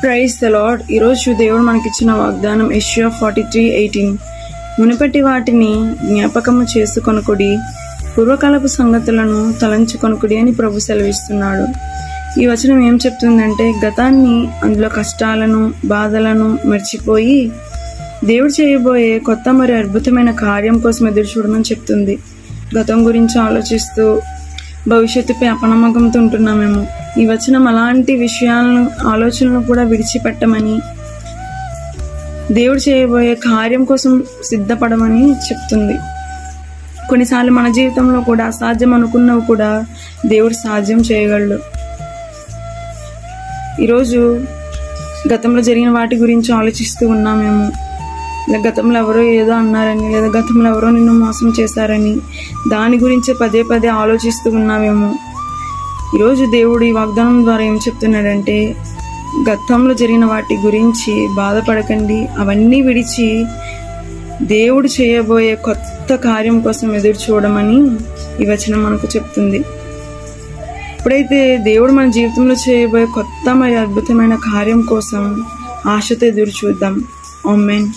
Praise the lord. ఈరోజు దేవుడు మనకిచ్చిన వాగ్దానం యెషయా 43:18. మునుపటి వాటిని జ్ఞాపకము చేసుకొనుకుడి, పూర్వకాలపు సంగతులను తలంచుకొనుకుడి అని ప్రభు సెలవిస్తున్నాడు. ఈ వచనం ఏం చెప్తుందంటే, గతాన్ని, అందులో కష్టాలను, బాధలను మర్చిపోయి దేవుడు చేయబోయే కొత్త మరియు అద్భుతమైన కార్యం కోసం ఎదురు చూడమని చెప్తుంది. గతం గురించి ఆలోచిస్తూ భవిష్యత్తుపై అపనమ్మకంతో ఉంటున్నామేమో. ఈ వచనం అలాంటి విషయాలను, ఆలోచనలను కూడా విడిచిపెట్టమని, దేవుడు చేయబోయే కార్యం కోసం సిద్ధపడమని చెప్తుంది. కొన్నిసార్లు మన జీవితంలో కూడా అసాధ్యం అనుకున్నవి కూడా దేవుడు సాధ్యం చేయగలడు. ఈరోజు గతంలో జరిగిన వాటి గురించి ఆలోచిస్తూ ఉన్నామేమో, లేదా గతంలో ఎవరో ఏదో అన్నారని, లేదా గతంలో ఎవరో నిన్ను మోసం చేశారని దాని గురించి పదే పదే ఆలోచిస్తూ ఉన్నామేమో. ఈరోజు దేవుడు ఈ వాగ్దానం ద్వారా ఏం చెప్తున్నాడంటే, గతంలో జరిగిన వాటి గురించి బాధపడకండి, అవన్నీ విడిచి దేవుడు చేయబోయే కొత్త కార్యం కోసం ఎదురు చూడమని ఈ వచనం మనకు చెప్తుంది. ఇప్పుడైతే దేవుడు మన జీవితంలో చేయబోయే కొత్త మరియు అద్భుతమైన కార్యం కోసం ఆశతో ఎదురు చూద్దాం. ఆమేన్.